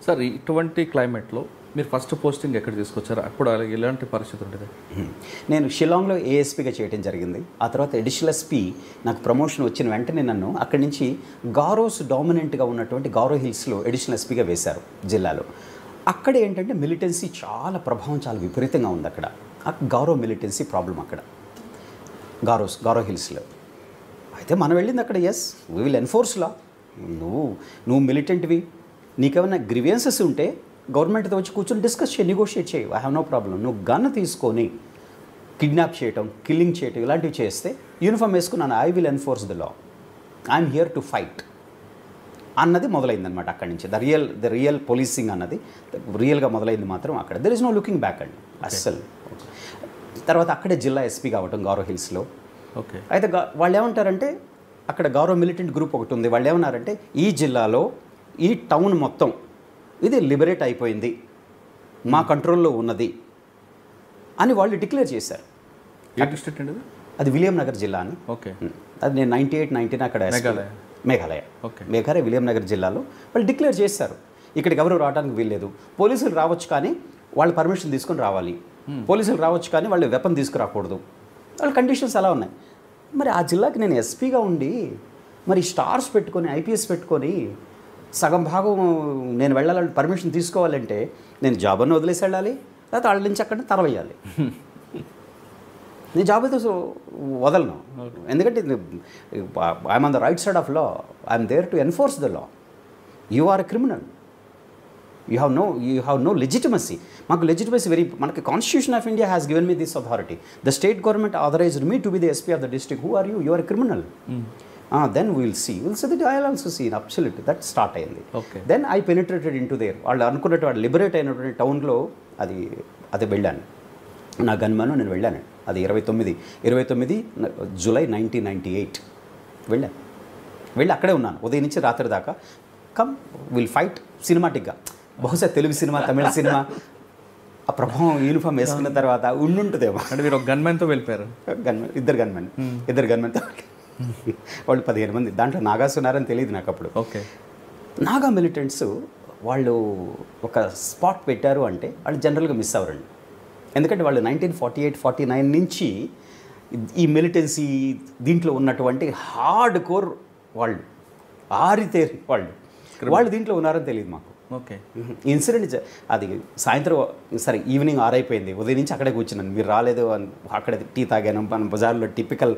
Sir ఇటువంటి క్లైమేట్లో మీరు first posting ఎక్కడ తీసుకొచ్చారు? అప్పుడు ఎలాంటి పరిస్థితి ఉండేది? నేను షిలాంగ్లో ఏఎస్పీగా చేయడం జరిగింది. ఆ తర్వాత అడిషనల్ ఎస్పీ నాకు ప్రమోషన్ వచ్చిన వెంటనే నన్ను అక్కడి నుంచి గారోస్ డామినెంట్గా ఉన్నటువంటి గారో హిల్స్లో అడిషనల్ ఎస్పీగా వేశారు జిల్లాలో. అక్కడ ఏంటంటే మిలిటెన్సీ చాలా ప్రభావం చాలా విపరీతంగా ఉంది అక్కడ. గారో మిలిటెన్సీ ప్రాబ్లం అక్కడ గారో హిల్స్లో. అయితే మనం వెళ్ళింది అక్కడ ఎస్ వీ విల్ ఎన్ఫోర్స్ లా. నువ్వు మిలిటెంట్వి, నీకేమైనా గ్రీవియన్సెస్ ఉంటే గవర్నమెంట్తో వచ్చి కూర్చొని డిస్కస్ చేయి, నెగోషియేట్ చేయి, ఐ హ్యావ్ నో ప్రాబ్లం. నువ్వు గన్ తీసుకొని కిడ్నాప్ చేయటం, కిల్లింగ్ చేయటం ఇలాంటివి చేస్తే యూనిఫామ్ వేసుకున్నాను, I will enforce the law, I'm here to fight అన్నది మొదలైందనమాట. అక్కడి నుంచి ద రియల్ పోలీసింగ్ అన్నది రియల్గా మొదలైంది మాత్రం అక్కడ. There is no looking back అండి అస్సలు. తర్వాత అక్కడే జిల్లా ఎస్పీ కావటం గారో హిల్స్లో. ఓకే. అయితే వాళ్ళు ఏమంటారంటే అక్కడ గారో మిలిటెంట్ గ్రూప్ ఒకటి ఉంది, వాళ్ళు ఏమన్నారంటే ఈ జిల్లాలో ఈ టౌన్ మొత్తం ఇది లిబరేట్ అయిపోయింది, మా కంట్రోల్లో ఉన్నది అని వాళ్ళు డిక్లేర్ చేశారు. ఏ డిస్ట్రిక్ట్ అండి అది విలియం నగర్ జిల్లా అని. ఓకే. అది నేను 98-99 అక్కడ మేఘాలయ. ఓకే. మేఘాలయ విలియం నగర్ జిల్లాలో వాళ్ళు డిక్లేర్ చేశారు ఇక్కడికి ఎవరు రావడానికి వీల్లేదు. పోలీసులు రావచ్చు కానీ వాళ్ళు పర్మిషన్ తీసుకొని రావాలి, పోలీసులు రావచ్చు కానీ వాళ్ళు వెపన్ తీసుకురాకూడదు. వాళ్ళ కండిషన్స్ అలా ఉన్నాయి. మరి ఆ జిల్లాకి నేను ఎస్పీగా ఉండి మరి స్టార్స్ పెట్టుకొని ఐపీఎస్ పెట్టుకొని సగం భాగం నేను వెళ్ళాలంటే పర్మిషన్ తీసుకోవాలంటే నేను జాబ్ అని వదిలేసి వెళ్ళాలి, లేకపోతే వాళ్ళ నుంచి అక్కడ తరవేయాలి. నేను జాబ్ అయితే వదలను, ఎందుకంటే I'm on the right side of law, I'm there to enforce the law. You are a criminal, you have no legitimacy. మాకు లెజిటిమసీ మనకి constitution of India has given me this authority. The state government authorised me to be the SP of the district. Who are you? You are a criminal. Then will see that I also see absolutely. That start అయింది. Then I penetrated in to their. వాళ్ళు అనుకున్నట్టు వాళ్ళు liberate అయినటువంటి టౌన్లో అది వెళ్ళాను. నా గన్మను నేను వెళ్ళాను. అది 29 జూలై 1998 వెళ్ళి అక్కడే ఉన్నాను ఉదయం నుంచి రాత్రి దాకా. కమ్ విల్ ఫైట్ సినిమాటిక్గా. బహుశా తెలుగు సినిమా, తమిళ సినిమా ఆ ప్రభావం యూనిఫామ్ వేసుకున్న తర్వాత ఉండుంటుందేమో. అంటే మీరు ఒక గన్మెన్తో వెళ్ళిపోయారు? ఇద్దరు గన్మెన్తో వాళ్ళు 15 మంది. దాంట్లో నాగాస్ ఉన్నారని తెలియదు నాకు అప్పుడు. ఓకే. నాగా మిలిటెంట్స్ వాళ్ళు ఒక స్పాట్ పెట్టారు అంటే వాళ్ళు జనరల్గా మిస్ అవ్వరండి. ఎందుకంటే వాళ్ళు 1948-49 నుంచి ఈ మిలిటెన్సీ దీంట్లో ఉన్నటువంటి హార్డ్ కోర్ వాళ్ళు, ఆరితేరి వాళ్ళు దీంట్లో ఉన్నారని తెలియదు మాకు. ఓకే. ఇన్సిడెంట్ అది సాయంత్రం సరే ఈవినింగ్ 6 అయిపోయింది, ఉదయం నుంచి అక్కడే కూర్చున్నాను. మీరు రాలేదు అని అక్కడ టీ తాగాను. మన బజార్లో టిపికల్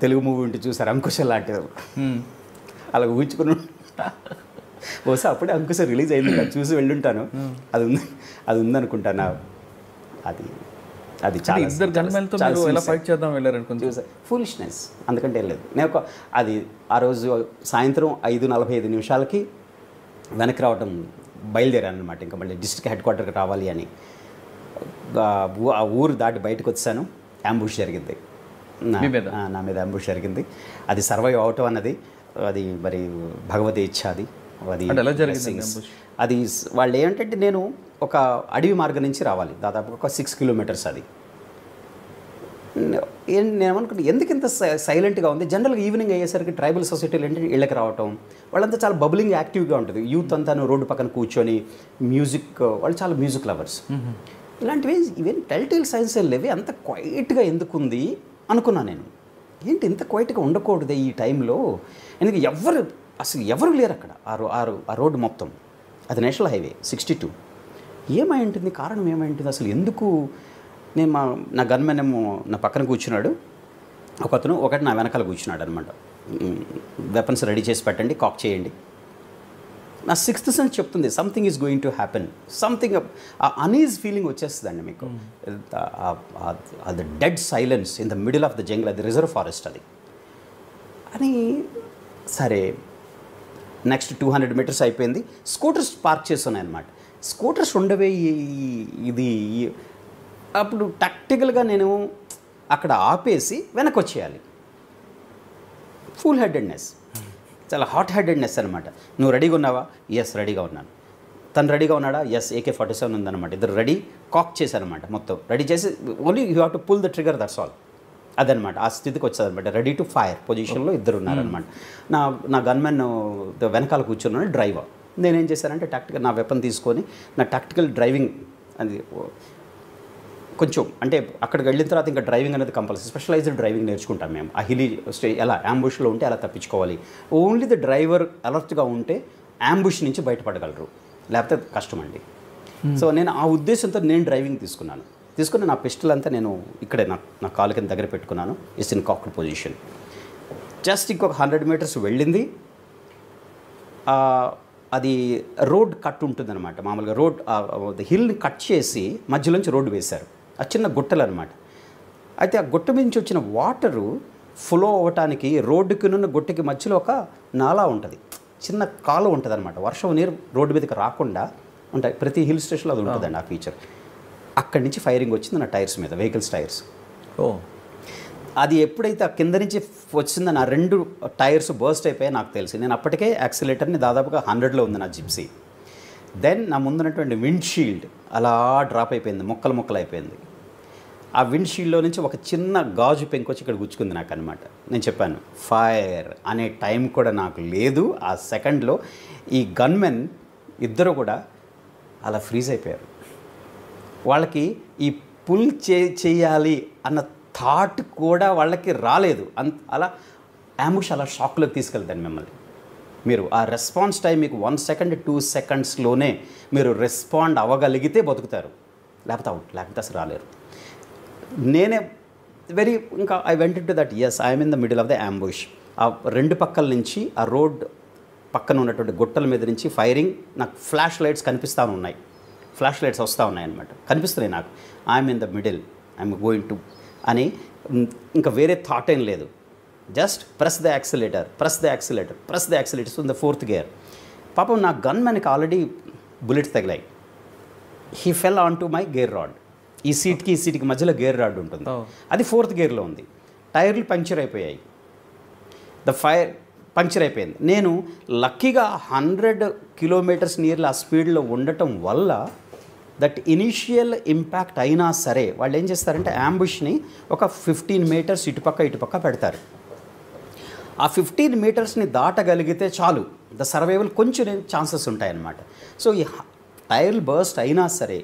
తెలుగు మూవీ ఉంటే చూసారు, అంకుశ లాంటిది, అలా ఊహించుకుని బహుశా అప్పుడే అంకుశ రిలీజ్ అయింది, చూసి వెళ్ళుంటాను. అది ఉందనుకుంటాను. అది చాలా ఇద్దరు గన్మెన్తో ఎలా ఫైట్ చేద్దాం వెళ్ళారనుకుంటా. ఫూలిష్నెస్, అందుకంటే వెళ్ళలేదు. నేను అది ఆ రోజు సాయంత్రం 5:45 వెనక్కి రావటం బయలుదేరాను అనమాట. ఇంకా మళ్ళీ డిస్ట్రిక్ట్ హెడ్ క్వార్టర్కి రావాలి అని. ఆ ఊరు దాటి బయటకు వచ్చాను. అంబుష్ జరిగింది నా మీద అంబుష్ జరిగింది. అది సర్వైవ్ అవటం అన్నది అది మరి భగవతి ఇచ్చ. అది వాళ్ళు ఏంటంటే నేను ఒక అడవి మార్గం నుంచి రావాలి, దాదాపు ఒక 6 కిలోమీటర్స్. అది నేను అనుకుంటే ఎందుకు ఇంత సైలెంట్గా ఉంది. జనరల్గా ఈవినింగ్ అయ్యేసరికి ట్రైబల్ సొసైటీలు ఏంటంటే ఇళ్ళకి రావటం, వాళ్ళంతా చాలా బబ్లింగ్ యాక్టివ్గా ఉంటుంది. యూత్ అంతా రోడ్డు పక్కన కూర్చొని మ్యూజిక్, వాళ్ళు చాలా మ్యూజిక్ లవర్స్. ఇలాంటివి ఈవెన్ టెల్టైల్ సైన్స్ లేవి, అంత క్వైట్గా ఎందుకుంది అనుకున్నాను నేను. ఏంటి ఇంత క్వైట్గా ఉండకూడదు ఈ టైంలో, ఎందుకంటే ఎవరు లేరు అక్కడ. ఆ రోడ్డు మొత్తం అది నేషనల్ హైవే 62. ఏమై ఉంటుంది, కారణం ఏమై ఉంటుంది అసలు, ఎందుకు? నేను నా గన్మెన్ ఏమో నా పక్కన కూర్చున్నాడు, ఒకటి నా వెనకాల కూర్చున్నాడు అనమాట. వెపన్స్ రెడీ చేసి పెట్టండి, కాక్ చేయండి. నా 6th సెన్స్ చెప్తుంది something is going to happen, something. ఆ అనీజ్ ఫీలింగ్ వచ్చేస్తుందండి మీకు. The dead silence in the middle of the jungle, అది రిజర్వ్ ఫారెస్ట్ అది అని. సరే నెక్స్ట్ 200 మీటర్స్ అయిపోయింది. స్కూటర్స్ పార్క్ చేస్తున్నాయన్నమాట. స్కూటర్స్ ఉండవే ఇది. అప్పుడు టాక్టికల్గా నేను అక్కడ ఆపేసి వెనక్కి వచ్చేయాలి. ఫుల్ హెడెడ్నెస్, చాలా హాట్ హెడెడ్నెస్ అనమాట. నువ్వు రెడీగా ఉన్నావా? ఎస్ రెడీగా ఉన్నాను. తను రెడీగా ఉన్నాడా? ఎస్ AK-47 ఉందన్నమాట. ఇద్దరు రెడీ, కాక్ చేశారనమాట. మొత్తం రెడీ చేసి only you have to pull the trigger, that's all. అదనమాట ఆ స్థితికి వచ్చేదనమాట. రెడీ టు ఫైర్ పొజిషన్లో ఇద్దరు ఉన్నారనమాట. నా గన్మెన్ వెనకాల కూర్చున్నాను, డ్రైవర్. నేనేం చేశానంటే టాక్టికల్ నా వెపన్ తీసుకొని నా టాక్టికల్ డ్రైవింగ్ అది కొంచెం అంటే అక్కడికి వెళ్ళిన తర్వాత ఇంకా డ్రైవింగ్ అనేది కంపల్సరీ స్పెషలైజ్డ్ డ్రైవింగ్ నేర్చుకుంటాం మేము. ఆ హిలీ ఎలా యాంబుష్లో ఉంటే అలా తప్పించుకోవాలి. ఓన్లీ ద డ్రైవర్ అలర్ట్గా ఉంటే యాంబుష్ నుంచి బయటపడగలరు, లేకపోతే కష్టం అండి. సో నేను ఆ ఉద్దేశంతో నేను డ్రైవింగ్ తీసుకుని నా పిస్టల్ అంతా నేను ఇక్కడే నా కాలు కింద దగ్గర పెట్టుకున్నాను. It's in cocked position. Just ఇంకొక 100 మీటర్స్ వెళ్ళింది. అది రోడ్ కట్ ఉంటుందన్నమాట. మామూలుగా రోడ్ హిల్ని కట్ చేసి మధ్యలోంచి రోడ్డు వేశారు. ఆ చిన్న గుట్టలు అనమాట. అయితే ఆ గుట్ట నుంచి వచ్చిన వాటరు ఫ్లో అవ్వటానికి రోడ్డుకి గుట్టకి మధ్యలో ఒక నాలా ఉంటుంది, చిన్న కాలువ ఉంటుంది అనమాట. వర్షం నీరు రోడ్డు మీదకి రాకుండా ఉంటాయి. ప్రతి హిల్ స్టేషన్లో అది ఉంటుందండి ఆ ఫీచర్. అక్కడి నుంచి ఫైరింగ్ వచ్చింది నా టైర్స్ మీద, వెహికల్స్ టైర్స్. అది ఎప్పుడైతే ఆ కింద నుంచి వచ్చిందో నా 2 టైర్స్ బర్స్ట్ అయిపోయాయి నాకు తెలిసి. నేను అప్పటికే యాక్సిలేటర్ని దాదాపుగా 100లో ఉంది నా జిప్సీ. దెన్ నా ముందున్నటువంటి విండ్షీల్డ్ అలా డ్రాప్ అయిపోయింది, ముక్కలు అయిపోయింది. ఆ విండ్షీల్డ్లో నుంచి ఒక చిన్న గాజు పెంకొచ్చి ఇక్కడ గుచ్చుకుంది నాకు అనమాట. నేను చెప్పాను ఫైర్ అనే టైం కూడా నాకు లేదు. ఆ సెకండ్లో ఈ గన్మెన్ ఇద్దరు కూడా అలా ఫ్రీజ్ అయిపోయారు. వాళ్ళకి ఈ పుల్ చేయాలి అన్న థాట్ కూడా వాళ్ళకి రాలేదు. అలా యాంబుష్ అలా షాక్లోకి తీసుకెళ్తాను మిమ్మల్ని. మీరు ఆ రెస్పాన్స్ టైం మీకు 1 సెకండ్ 2 సెకండ్స్లోనే మీరు రెస్పాండ్ అవ్వగలిగితే బతుకుతారు, లేకపోతే అవుట్, లేకపోతే అసలు రాలేరు. నేనే ఇంకా I went to that, as I'm in the middle of the ambush. ఆ 2 పక్కల నుంచి ఆ రోడ్ పక్కన ఉన్నటువంటి గుట్టల మీద నుంచి ఫైరింగ్. నాకు ఫ్లాష్ లైట్స్ కనిపిస్తూ ఉన్నాయి, ఫ్లాష్ లైట్స్ వస్తూ ఉన్నాయి అనమాట, కనిపిస్తున్నాయి నాకు. I'm in the middle, I'm going to అని ఇంకా వేరే థాట్ ఏం లేదు. Just press the accelerator in the 4th gear. పాపం నా గన్ మ్యాన్కి ఆల్రెడీ బుల్లెట్స్ తగిలాయి. He fell on to my gear rod. ఈ సీట్కి మధ్యలో గేర్ రాడ్ ఉంటుంది, అది 4th గేర్లో ఉంది. టైర్లు పంక్చర్ అయిపోయాయి, ఫైర్ పంక్చర్ అయిపోయింది. నేను లక్కీగా 100 కిలోమీటర్స్ నియర్లీ ఆ స్పీడ్లో ఉండటం వల్ల దట్ ఇనీషియల్ ఇంపాక్ట్ అయినా సరే వాళ్ళు ఏం చేస్తారంటే యాంబుష్ని ఒక 15 మీటర్స్ ఇటుపక్క పెడతారు. ఆ 15 మీటర్స్ని దాటగలిగితే చాలు, ద సర్వైవల్ కొంచెం ఛాన్సెస్ ఉంటాయన్నమాట. సో ఈ టైర్లు బర్స్ట్ అయినా సరే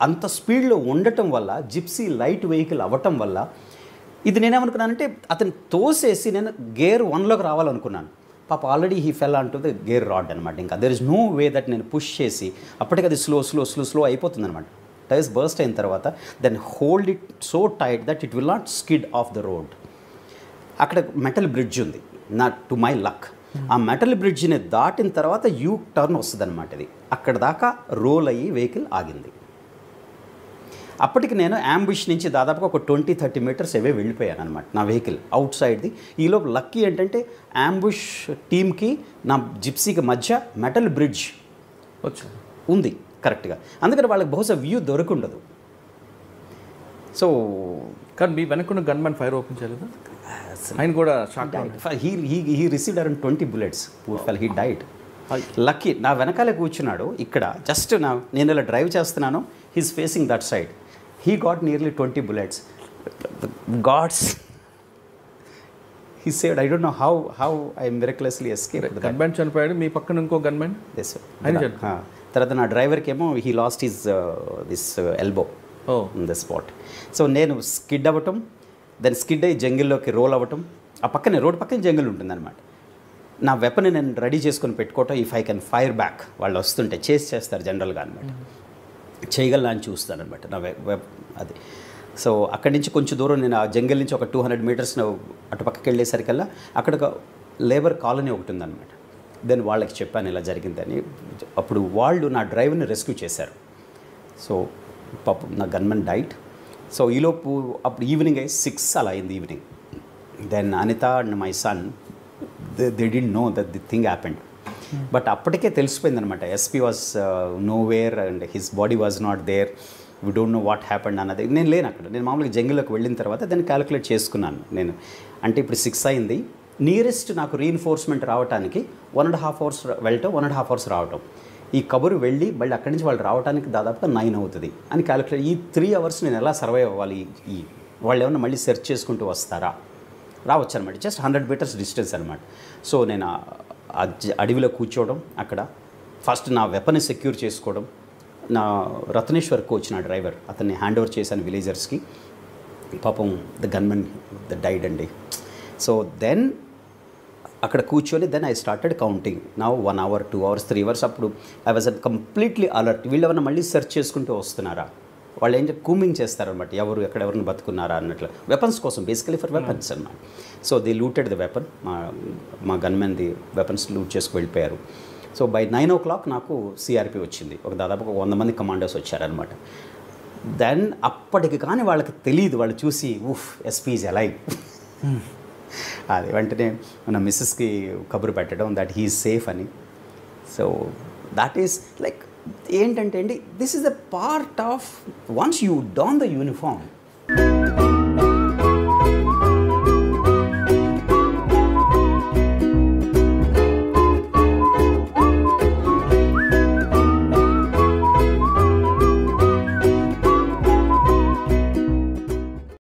అంత స్పీడ్లో ఉండటం వల్ల, జిప్సీ లైట్ వెహికల్ అవ్వటం వల్ల, ఇది నేనేమనుకున్నానంటే అతను తోసేసి నేను గేర్ 1లోకి రావాలనుకున్నాను. పాప already he fell on to the gear rod అనమాట. ఇంకా there is no way that నేను పుష్ చేసి, అప్పటికి అది స్లో అయిపోతుంది అనమాట. టైర్స్ బర్స్ట్ అయిన తర్వాత then hold it so tight that it will not skid off the road. అక్కడ మెటల్ బ్రిడ్జ్ ఉంది, టు మై లక్. ఆ మెటల్ బ్రిడ్జ్ని దాటిన తర్వాత యూ టర్న్ వస్తుంది అనమాట. ఇది అక్కడ దాకా రోల్ అయ్యి వెహికల్ ఆగింది. అప్పటికి నేను యాంబుష్ నుంచి దాదాపుగా ఒక 20-30 మీటర్స్ అవే వెళ్ళిపోయాను అనమాట నా వెహికల్ అవుట్ సైడ్ది. ఈలోపు లక్కీ ఏంటంటే యాంబుష్ టీమ్కి నా జిప్సీకి మధ్య మెటల్ బ్రిడ్జ్ ఉంది కరెక్ట్గా, అందుకని వాళ్ళకి బహుశా వ్యూ దొరకుండదు. సో కానీ మీ వెనక్కున్న గన్మెన్ ఫైర్ ఓపెన్ చేయలేదు, ఆయన కూడా shock. He received around 20 bullets. Poor fellow, he died. Lucky నా వెనకాలే కూర్చున్నాడు ఇక్కడ, జస్ట్ నేను ఇలా డ్రైవ్ చేస్తున్నాను, he's facing that side. He got nearly 20 bullets. Gods, he said, I don't know how I miraculously escaped. Gunmen చనిపోయాడు, మీ పక్కన ఇంకో గన్మెన్. తర్వాత నా డ్రైవర్కి ఏమో he lost his this elbow in the spot. So నేను స్కిడ్ అవ్వటం, దాన్ని స్కిడ్ అయ్యి జంగిల్లోకి రోల్ అవ్వటం. ఆ పక్కనే రోడ్ పక్కనే జంగిల్ ఉంటుందన్నమాట. నా వెపన్ నేను రెడీ చేసుకొని పెట్టుకోవటం, if I can fire back, వాళ్ళు వస్తుంటే చేస్తారు జనరల్గా అనమాట, చేయగలనా అని చూస్తానమాట నా అది. సో అక్కడి నుంచి కొంచెం దూరం నేను ఆ జంగిల్ నుంచి ఒక 200 మీటర్స్ అటు పక్కకి వెళ్ళేసరికల్లా అక్కడ ఒక లేబర్ కాలనీ ఒకటి ఉందన్నమాట. దెన్ వాళ్ళకి చెప్పాను ఇలా జరిగిందని. అప్పుడు వాళ్ళు నా డ్రైవర్ని రెస్క్యూ చేశారు. సో పాపం నా గన్మెన్ డైట్. సో ఈలోపు అప్పుడు ఈవినింగ్ 6 అలా అయింది evening. Then Anita and my son they didn't know that the thing happened. But అప్పటికే తెలిసిపోయింది అనమాట, SP was nowhere and his body was not there, we don't know what happened అన్నది. నేను లేను అక్కడ. నేను మామూలుగా జంగిల్లోకి వెళ్ళిన తర్వాత దాన్ని క్యాలిక్యులేట్ చేసుకున్నాను నేను. అంటే ఇప్పుడు 6 అయింది, నియరెస్ట్ నాకు రీఎన్ఫోర్స్మెంట్ రావడానికి 1.5 hours వెళ్ళటం, 1.5 hours రావటం. ఈ కబురు వెళ్ళి మళ్ళీ అక్కడి నుంచి వాళ్ళు రావడానికి దాదాపుగా 9 అవుతుంది అని క్యాలిక్యులేట్. ఈ 3 hours నేను ఎలా సర్వైవ్ అవ్వాలి? వాళ్ళు ఏమన్నా మళ్ళీ సెర్చ్ చేసుకుంటూ వస్తారా? రావచ్చు అనమాట. జస్ట్ 100 meters డిస్టెన్స్ అనమాట. సో నేను అడవిలో కూర్చోవడం, అక్కడ ఫస్ట్ నా వెపన్ సెక్యూర్ చేసుకోవడం, నా రత్నేశ్వర్ కోచ్ నా డ్రైవర్ అతన్ని హ్యాండ్ ఓవర్ చేశాను విలేజర్స్కి. పాపం ద గన్మెన్ ద డైడ్ అండి. సో దెన్ అక్కడ కూర్చొని దెన్ ఐ స్టార్టెడ్ కౌంటింగ్. నా 1 hour 2 hours 3 hours అప్పుడు ఐ వాజ్ కంప్లీట్లీ అలర్ట్. వీళ్ళు ఎవరైనా మళ్ళీ సెర్చ్ చేసుకుంటూ వస్తున్నారా, వాళ్ళు ఏం కూమింగ్ చేస్తారనమాట, ఎవరు ఎక్కడెవరిని బతుకున్నారా అన్నట్లు, వెపన్స్ కోసం, బేసికలీ ఫర్ వెపన్స్ అన్నమాట. So they looted the weapon, మా గన్మెన్ ది వెపన్స్ లూట్ చేసుకు వెళ్ళిపోయారు. సో బై 9 o'clock నాకు సిఆర్పి వచ్చింది. దాదాపు 100 మంది కమాండోస్ వచ్చారనమాట. దెన్ అప్పటికి కానీ వాళ్ళకి తెలియదు, వాళ్ళు చూసి ఉఫ్ ఎస్పీ ఈజ్ అలైవ్. అది వెంటనే మన మిస్సెస్కి కబురు పెట్టడం దట్ హీ ఈజ్ సేఫ్ అని. సో దాట్ ఈస్ లైక్ ఏంటంటే అండి, this is the part of once you don the uniform,